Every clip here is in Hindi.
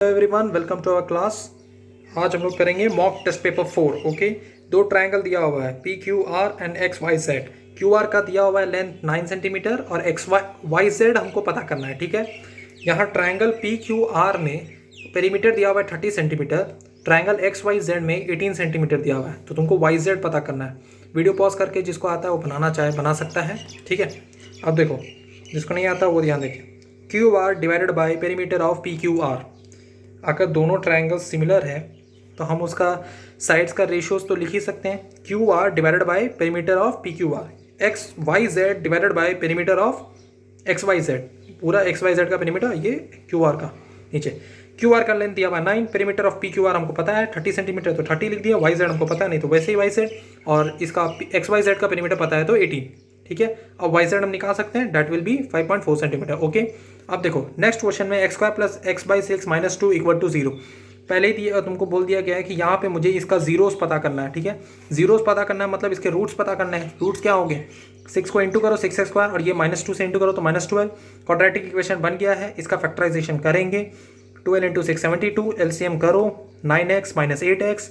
Everyone, welcome to our class. आज हम लोग करेंगे मॉक टेस्ट पेपर 4। ओके, दो ट्रायंगल दिया हुआ है P Q R and X Y Z. Q R का दिया हुआ है लेंथ 9 सेंटीमीटर और एक्स वाई जेड हमको पता करना है। ठीक है, यहाँ ट्रायंगल पी क्यू आर में पेरीमीटर दिया हुआ है 30 centimetre, triangle X Y Z में 18 सेंटीमीटर दिया हुआ है। तो तुमको वाई जेड पता करना है। वीडियो पॉज करके जिसको आता है वो बनाना चाहे बना सकता है। ठीक है, अब देखो जिसको नहीं आता वो ध्यान देखिए। Q R divided by perimeter of P Q are. अगर दोनों ट्रायंगल सिमिलर है तो हम उसका साइड्स का रेशियोज तो लिख ही सकते हैं। Q R divided by perimeter of P Q R, X Y Z divided by perimeter of X Y Z. पूरा एक्स वाई जेड का पेरीमीटर ये क्यू आर का। नीचे क्यू आर का लेंथ दिया हुआ 9, perimeter of P Q R हमको पता है 30 सेंटीमीटर, तो 30 लिख दिया। वाई जेड हमको पता है, नहीं तो वैसे ही वाई जेड, और इसका एक्स वाई जेड का पेरीमीटर पता है तो 18। ठीक है, अब वाई जेड हम निकाल सकते हैं, that will be 5.4 centimetre. Okay, अब देखो नेक्स्ट क्वेश्चन में X square plus X by 6 minus 2 equal to 0। पहले ही तुमको बोल दिया गया है कि यहाँ पे मुझे इसका जीरोस पता करना है। ठीक है, जीरोस पता करना है मतलब इसके रूट्स पता करना है। रूट्स क्या होंगे, 6 को इंटू करो 6 स्क्वायर और ये -2 से इंटू करो तो -12। क्वाड्रेटिक इक्वेशन बन गया है, इसका फैक्टराइजेशन करेंगे। 12 इंटू 6 72, एलसीएम करो 9x माइनस 8x,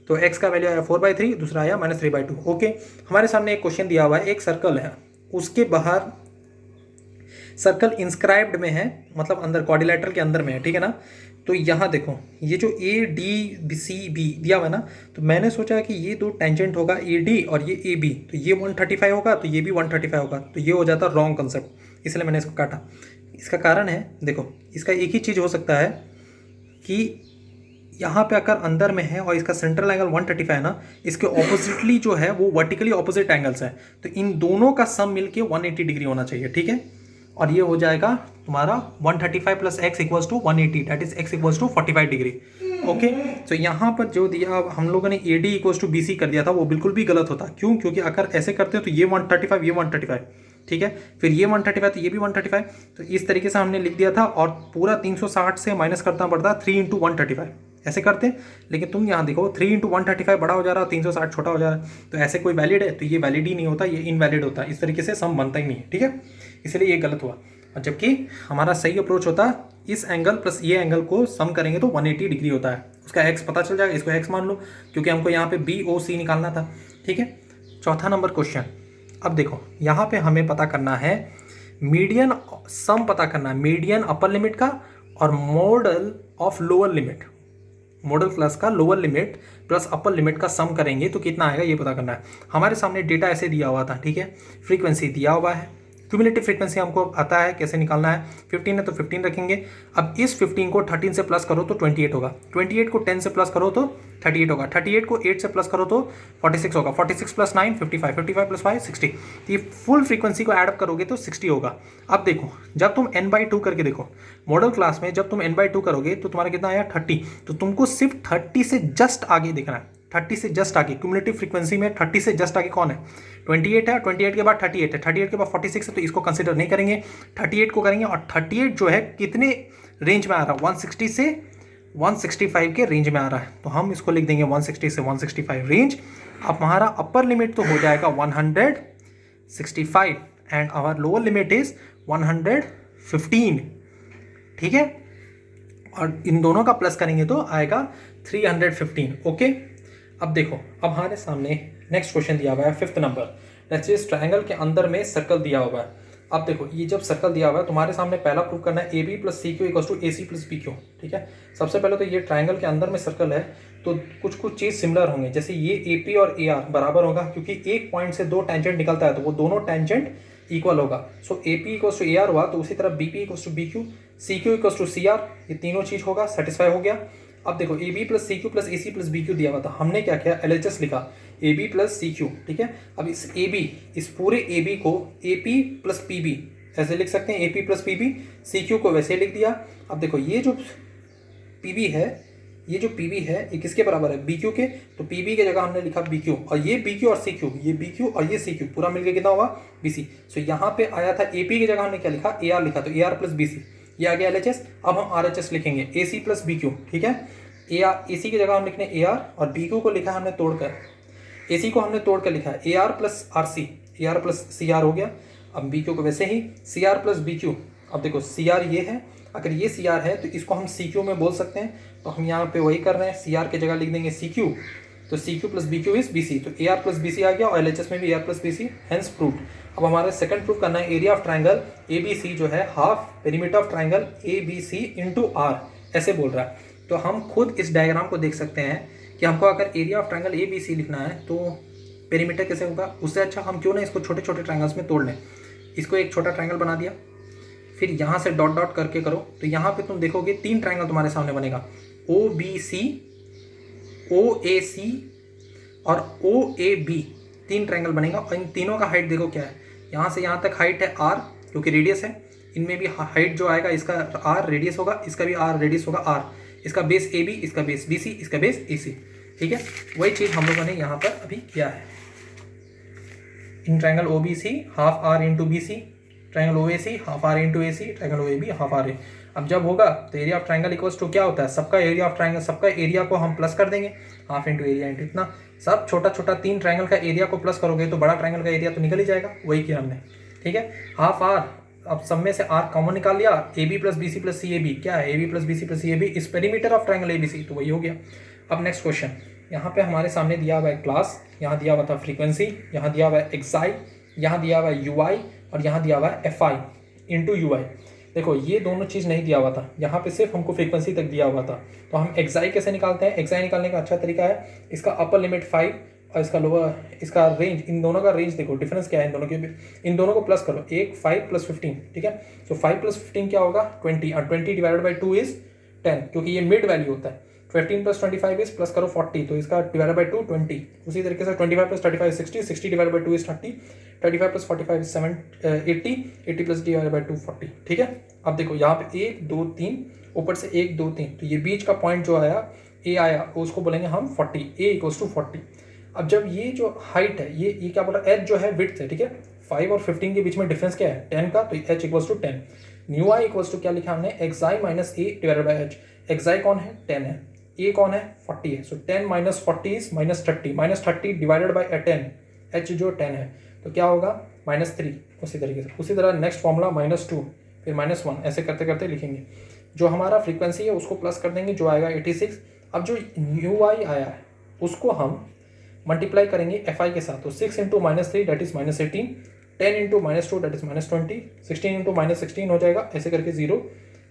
तो x का वैल्यू आया 4/3, दूसरा आया -3/2। ओके, हमारे सामने एक क्वेश्चन दिया हुआ है, एक सर्कल है, उसके बाहर सर्कल इंस्क्राइब्ड में है, मतलब अंदर क्वाड्रिलेटरल के अंदर में है। ठीक है ना, तो यहाँ देखो ये जो ए डी सी बी दिया हुआ है ना, तो मैंने सोचा कि ये दो टेंजेंट होगा ए डी और ये ए बी, तो ये 135 होगा तो ये भी 135 होगा, तो ये हो जाता रॉन्ग कंसेप्ट, इसलिए मैंने इसको काटा। इसका कारण है, देखो इसका एक ही चीज़ हो सकता है कि यहाँ पे अगर अंदर में है और इसका सेंट्रल एंगल 135 है ना, इसके ऑपोजिटली जो है वो वर्टिकली ऑपोजिट एंगल्स है, तो इन दोनों का सम मिलके 180 डिग्री होना चाहिए। ठीक है, और ये हो जाएगा तुम्हारा 135 plus X equals to 180, that is X equals to 45 degree. Okay, तो यहाँ पर जो दिया हम लोगों ने A D equals to B C कर दिया था, वो बिल्कुल भी गलत होता। क्यों? क्योंकि अगर ऐसे करते हो तो ये 135 ये 135, ठीक है, फिर ये 135 तो ये भी 135, तो इस तरीके से हमने लिख दिया था, और पूरा 360 से माइनस करना पड़ता 3 इंटू 135 ऐसे करते। लेकिन तुम यहाँ देखो 3 इंटू 135 बड़ा हो जा रहा है, 360 छोटा हो जा रहा है, तो ऐसे कोई वैलिड है? तो ये वैलिड ही नहीं होता, ये इनवैलिड होता है। इस तरीके से सम बनता ही नहीं है। ठीक है, इसलिए ये गलत हुआ। और जबकि हमारा सही अप्रोच होता है, इस एंगल प्लस ये एंगल को सम करेंगे तो 180 डिग्री होता है। उसका एक्स पता चल जाएगा, इसको एक्स मान लो, क्योंकि हमको यहाँ पे बी ओ सी निकालना था। ठीक है, चौथा नंबर क्वेश्चन। अब देखो यहाँ पे हमें पता करना है मीडियन सम पता करना है, मीडियन अपर लिमिट का और model of lower limit, model class का lower limit plus upper limit का सम करेंगे तो कितना आएगा ये पता करना है। हमारे सामने डेटा ऐसे दिया हुआ था। ठीक है, फ्रीक्वेंसी दिया हुआ है, क्यूमुलेटिव फ्रीक्वेंसी हमको आता है कैसे निकालना है। 15 है तो 15 रखेंगे। अब इस 15 को 13 से प्लस करो तो 28 होगा, 28 को 10 से प्लस करो तो 38 होगा, 38 को 8 से प्लस करो तो 46 होगा, 46 प्लस 9 55, 55 प्लस 5 60। तो ये फुल फ्रीक्वेंसी को ऐड करोगे तो 60 होगा। अब देखो जब तुम n/2 करके देखो, मॉडल क्लास में जब तुम n/2 करोगे तो तुम्हारा कितना आया 30, तो तुमको सिर्फ 30 से जस्ट आगे देखना है, 30 से जस्ट आगे। क्यूमुलेटिव फ्रीक्वेंसी में 30 से जस्ट आगे कौन है? 28 है, 28 के बाद 38 है, 38 के बाद 46 है, तो इसको कंसिडर नहीं करेंगे, 38 को करेंगे। और 38 जो है कितने रेंज में आ रहा है? 160 से 165 के रेंज में आ रहा है, तो हम इसको लिख देंगे 160 से 165 रेंज। अब हमारा अपर लिमिट तो हो जाएगा 165 and our lower limit is 115। ठीक है, और इन दोनों का प्लस करेंगे तो आएगा 315। ओके, अब देखो अब हमारे सामने नेक्स्ट क्वेश्चन दिया हुआ है 5th number. Let's say triangle के अंदर में सर्कल दिया हुआ है। अब देखो ये जब सर्कल दिया हुआ है तुम्हारे सामने पहला प्रूव करना है A B plus C Q equals to A C plus B Q. ठीक है, सबसे पहले तो ये ट्रायंगल के अंदर में सर्कल है, तो कुछ कुछ चीज़ सिमिलर होंगे, जैसे ये ए पी और ए आर बराबर होगा, क्योंकि एक पॉइंट से दो टेंजेंट निकलता है तो वो दोनों टेंजेंट इक्वल होगा। So A P equals to A R हुआ, तो उसी तरह B P equals to B Q, C Q equals to C R, ये तीनों चीज़ होगा, सेटिस्फाई हो गया। अब देखो A B plus C Q plus A C plus B Q दिया हुआ था, हमने क्या किया LHS लिखा A B plus C Q. ठीक है, अब इस ए बी, इस पूरे ए बी को A P plus P B ऐसे लिख सकते हैं, A P plus P B, C Q को वैसे लिख दिया। अब देखो ये जो पी बी है, ये जो पी बी है ये किसके बराबर है? बी क्यू के, तो पी बी की जगह हमने लिखा बी क्यू, और ये बी क्यू और सी क्यू, ये बी क्यू और ये सी क्यू पूरा मिलकर कितना होगा? B C. सो यहाँ पे आया था ए पी की जगह हमने क्या लिखा? ए आर लिखा, तो A R plus B C, ये आ गया LHS। अब हम RHS लिखेंगे A C plus B Q. ठीक है, ए आर, ए सी की जगह हम लिखने ए आर, और बी क्यू को लिखा हमने तोड़कर, ए सी को हमने तोड़कर लिखा है A R plus R C, A R plus C R हो गया। अब बी क्यू को वैसे ही C R plus B Q. अब देखो सी आर ये है अगर ये सी आर है तो इसको हम सी क्यू में बोल सकते हैं, तो हम यहाँ पे वही कर रहे हैं, सी आर की जगह लिख देंगे सी क्यू, तो C Q plus B Q is B C, तो A R plus B C आ गया और एल एच एस में भी A R plus B C, hence proved. अब हमारे सेकंड प्रूफ करना है, area of triangle A B C जो है half perimeter of triangle A B C into R, ऐसे बोल रहा है। तो हम खुद इस डायग्राम को देख सकते हैं कि हमको अगर area of triangle A B C लिखना है तो पेरीमीटर कैसे होगा, उससे अच्छा हम क्यों ना इसको छोटे छोटे ट्राइंगल्स में तोड़ लें। इसको एक छोटा ट्राइंगल बना दिया, फिर यहाँ से डॉट डॉट करके करो, तो यहाँ पे तुम देखोगे 3 ट्राइंगल तुम्हारे सामने बनेगा, ओ बी सी, ओ ए सी और ओ ए बी, 3 ट्राइंगल बनेगा। और इन तीनों का हाइट देखो क्या है, यहाँ से यहाँ तक हाइट है आर, क्योंकि रेडियस है, इनमें भी हाइट जो आएगा इसका आर रेडियस होगा, इसका भी आर रेडियस होगा आर, इसका बेस ए बी, इसका बेस बी सी, इसका बेस ए सी। ठीक है, वही चीज़ हम लोगों ने यहाँ पर अभी किया है। In triangle O B C half R into B C, triangle O A C half R into A C, triangle O A B half R A. अब जब होगा तो area of triangle equals to क्या होता है, सबका एरिया ऑफ ट्राइंगल, सबका एरिया को हम प्लस कर देंगे, हाफ इंटू एरिया इंटू इतना, सब छोटा छोटा 3 ट्राइंगल का एरिया को प्लस करोगे तो बड़ा ट्राइंगल का एरिया तो निकल ही जाएगा, वही किया हमने। ठीक है, हाफ आर, अब सब में से आर कॉमन निकाल लिया, A B plus B C plus C A B, क्या है A B plus B C plus C A B, इस perimeter of triangle A B C, तो वही हो गया। अब नेक्स्ट क्वेश्चन, यहाँ पे हमारे सामने दिया हुआ है क्लास, यहाँ दिया हुआ था फ्रीक्वेंसी, यहाँ दिया हुआ है एक्साई, यहाँ दिया हुआ है यू आई और यहाँ दिया हुआ है एफ आई इंटू यू आई। देखो ये दोनों चीज़ नहीं दिया हुआ था, यहाँ पे सिर्फ हमको फ्रीक्वेंसी तक दिया हुआ था। तो हम एक्साई कैसे निकालते हैं, एक्साई निकालने का अच्छा तरीका है, इसका अपर लिमिट 5 और इसका लोअर, इसका रेंज, इन दोनों का रेंज देखो, डिफरेंस क्या है इन दोनों के, इन दोनों को प्लस करो, एक 5 प्लस 15, ठीक है। तो 5 प्लस 15 क्या होगा 20, और 20 डिवाइडेड बाई 2 इज 10, क्योंकि ये मिड वैल्यू होता है। 15 प्लस 25 इज, प्लस करो 40, तो इसका डिवाइडेड बाई 2 20। उसी तरीके से 25 plus 35 60, 60 divided by 2 is 30, 35 plus 45 is 80, 80 plus divided by 2 40। ठीक है, अब देखो यहाँ पे 1 2 3, ऊपर से 1 2 3, तो ये बीच का पॉइंट जो आया ए आया, उसको बोलेंगे हम 40, ए इक्वल्स टू 40। अब जब ये जो हाइट है, ये क्या बोला, एच जो है विड्थ है, ठीक है, 5 और 15 के बीच में डिफरेंस क्या है 10 का, तो H equals to 10। New I equals to क्या लिखा हमने, X I minus A divided by H. X I कौन है 10 है, ए कौन है 40 है, so 10 minus 40 is minus 30, minus 30 divided by 10, H जो 10 है तो क्या होगा -3। उसी तरीके से, उसी तरह नेक्स्ट फॉर्मूला -2 फिर -1, ऐसे करते करते लिखेंगे। जो हमारा फ्रीक्वेंसी है उसको प्लस कर देंगे, जो आएगा 86। अब जो यू आई आया है उसको हम मल्टीप्लाई करेंगे एफ आई के साथ, तो 6 into -3 that is -18, 10 into -2 that is -20, 16 into -16 हो जाएगा, ऐसे करके 0,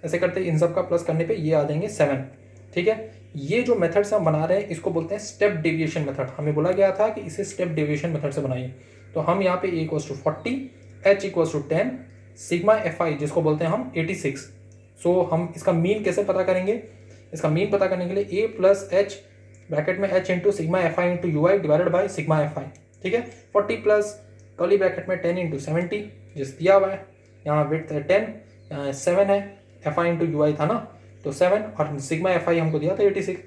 ऐसे करते इन सब का प्लस करने पे ये आ जाएंगे 7। ठीक है, ये जो मेथड से हम बना रहे हैं इसको बोलते हैं स्टेप डेविएशन मेथड। हमें बोला गया था कि इसे स्टेप डेविएशन मेथड से बनाइए। तो हम यहाँ पे A equals to 40, H equals to 10, sigma F I जिसको बोलते हैं हम 86। सो हम इसका मीन कैसे पता करेंगे, इसका मीन पता करने के लिए ए प्लस एच ब्रैकेट में H into sigma F I into you I divided by sigma F आई। ठीक है, 40 प्लस कर्ली ब्रैकेट में 10 इंटू 70 जिस दिया हुआ है, यहाँ विड्थ है 10, यहाँ 7 है, एफ आई इंटू यू आई था ना, तो 7 और सिग्मा एफ आई हमको दिया था 86।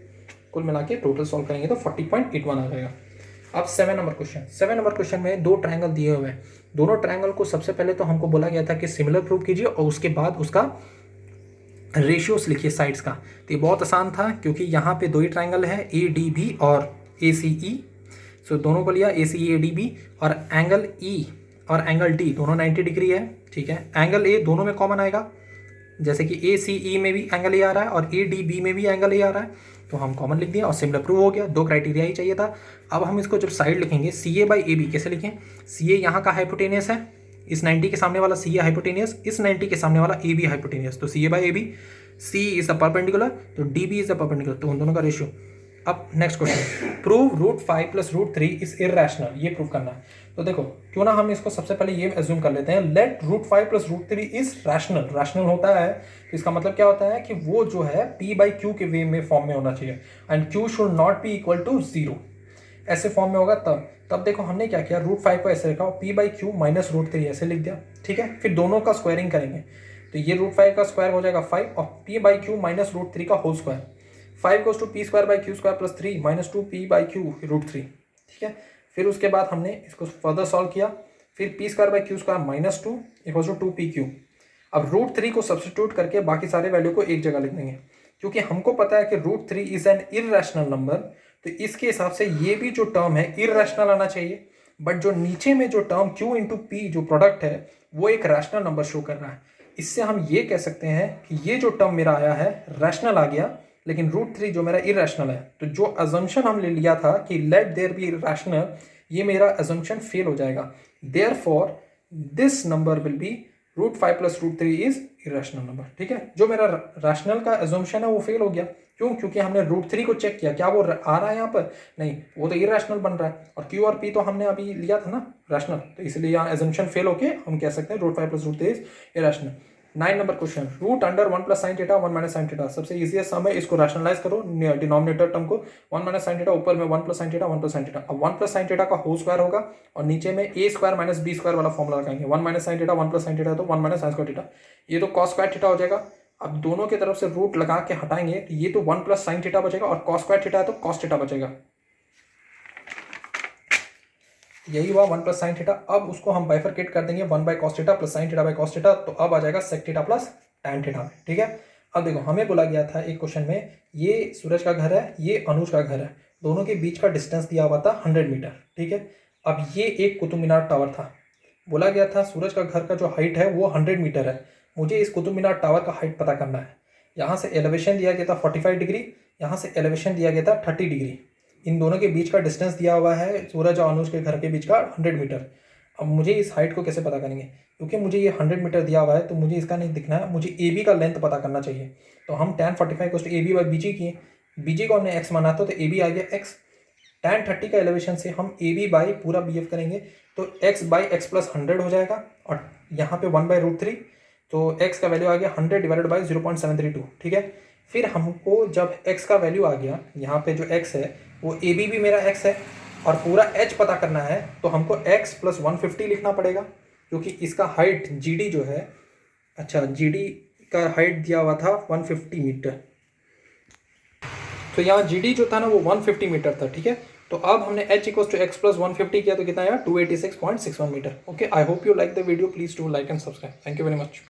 कुल मिला के टोटल सॉल्व करेंगे तो 40.81 आ जाएगा। अब 7 नंबर क्वेश्चन, 7 नंबर क्वेश्चन में 2 ट्रायंगल दिए हुए हैं। दोनों ट्रायंगल को सबसे पहले तो हमको बोला गया था कि सिमिलर प्रूव कीजिए और उसके बाद उसका रेशियोस लिखिए साइड्स का। तो ये बहुत आसान था क्योंकि यहाँ पे 2 ही ट्रायंगल है, ए डी बी और ए सी ई। सो दोनों को लिया, ए सी ई ए डी बी, और एंगल ई और एंगल डी दोनों 90 डिग्री है। ठीक है, एंगल ए दोनों में कॉमन आएगा, जैसे कि ए सी ई में भी एंगल ए आ रहा है और ए डी बी में भी एंगल ए आ रहा है, तो हम कॉमन लिख दिया और सिमिलर प्रूव हो गया। 2 क्राइटेरिया ही चाहिए था। अब हम इसको जब साइड लिखेंगे, सी ए बाई ए बी कैसे लिखें, सी ए यहाँ का हाइपोटेनियस है, इस 90 के सामने वाला सी ए हाइपोटेनियस, इस 90 के सामने वाला ए बी हाइपोटेनियस, तो C A by A B, C is the perpendicular तो D B is the perpendicular, तो उन दोनों का रेशियो। अब next question, prove √5 + √3 is irrational, ये प्रूव करना है। तो देखो क्यों ना हम इसको सबसे पहले ये एज्यूम कर लेते हैं, लेट √5 + √3 इज रैशनल। रैशनल होता है तो इसका मतलब क्या होता है कि वो जो है p/q के वे में फॉर्म में होना चाहिए, and q should not be equal to 0, ऐसे फॉर्म में होगा तब देखो हमने क्या किया, √5 को ऐसे रखा, p/q माइनस √3 ऐसे लिख दिया। ठीक है, फिर दोनों का स्क्वायरिंग करेंगे, तो ये √5 का स्क्वायर हो जाएगा 5 और p/q माइनस √3 का whole square, 5 goes to p² + 3 - 2p/q √3। ठीक है, फिर उसके बाद हमने इसको फर्दर सॉल्व किया, फिर p² - 2 = 2pq। अब √3 को सब्स्टिट्यूट करके बाकी सारे वैल्यू को एक जगह लिख देंगे, क्योंकि हमको पता है कि √3 इज एन इररेशनल नंबर, तो इसके हिसाब से ये भी जो टर्म है इररेशनल आना चाहिए। बट जो नीचे में जो टर्म q × p जो प्रोडक्ट है वो एक रैशनल नंबर शो कर रहा है। इससे हम ये कह सकते हैं कि ये जो टर्म मेरा आया है रैशनल आ गया, लेकिन √3 जो मेरा इरेशनल है। तो जो अजम्पशन हमने लिया था कि लेट देयर बी रैशनल, ये मेरा अजम्पशन फेल हो जाएगा। Therefore this number will be √5 + √3 is irrational number. ठीक है, जो मेरा रैशनल का अजम्पशन है वो फेल हो गया। क्यों? क्योंकि हमने √3 को चेक किया, क्या वो आ रहा है यहाँ पर? नहीं, वो तो इरेशनल बन रहा है। और Q और P तो हमने अभी लिया था ना रैशनल, तो इसलिए यहाँ अजम्पशन फेल होके हम कह सकते हैं √5 + √3 is irrational. 9 number question, √1 + sin θ 1 - sin θ। सबसे इजीएस्ट सम है, इसको रैशनलाइज करो डिनोमिनेटर टर्म को। 1 - sin θ, ऊपर में 1 + sin θ 1 + sin θ। अब 1 + sin θ का होल स्क्वायर होगा और नीचे में a² - b² वाला फॉर्मूला लगाएंगे। 1 - sin θ 1 + sin θ, तो 1 - sin²θ। ये तो cos² θ हो जाएगा। अब दोनों की तरफ से रूट लगा के हटाएंगे तो ये तो 1 + sin θ बचेगा और cos² θ है तो cos θ बचेगा। यही हुआ 1 + sin θ। अब उसको हम बाइफरकेट कर देंगे 1/cos θ + sin θ cos θ, तो अब आ जाएगा sec θ + tan θ। ठीक है, अब देखो हमें बोला गया था एक क्वेश्चन में, ये सूरज का घर है, ये अनुज का घर है, दोनों के बीच का डिस्टेंस दिया हुआ था 100 मीटर। ठीक है, अब ये एक कुतुब मीनार टावर था। बोला गया था सूरज का घर का जो हाइट है वो 100 मीटर है। मुझे इस कुतुब मीनार टावर का हाइट पता करना है। यहाँ से एलिवेशन दिया गया था 45 डिग्री, यहाँ से एलिवेशन दिया गया था 30 डिग्री। इन दोनों के बीच का डिस्टेंस दिया हुआ है सूरज और अनुज के घर के बीच का 100 मीटर। अब मुझे इस हाइट को कैसे पता करेंगे? क्योंकि मुझे ये 100 मीटर दिया हुआ है तो मुझे इसका नहीं दिखना है, मुझे ए बी का लेंथ पता करना चाहिए। तो हम tan 45 = AB/BG किए, BG को हमने x माना था तो AB आ गया x। tan 30 का एलिवेशन से हम AB बाई पूरा BF करेंगे तो x/x + 100 हो जाएगा और यहाँ पे 1/√3, तो x का वैल्यू आ गया 100 / 0.732। ठीक है, फिर हमको जब x का वैल्यू आ गया, यहाँ पे जो x है वो AB भी मेरा x है और पूरा h पता करना है, तो हमको x + 150 लिखना पड़ेगा क्योंकि इसका हाइट GD जो है, अच्छा GD का हाइट दिया हुआ था 150 मीटर, तो यहाँ GD जो था ना वो 150 मीटर था। ठीक है, तो अब हमने h = x + 150 किया तो कितना आया 286.61 metre. Okay, I hope you like the video, please do like and subscribe. Thank you very much.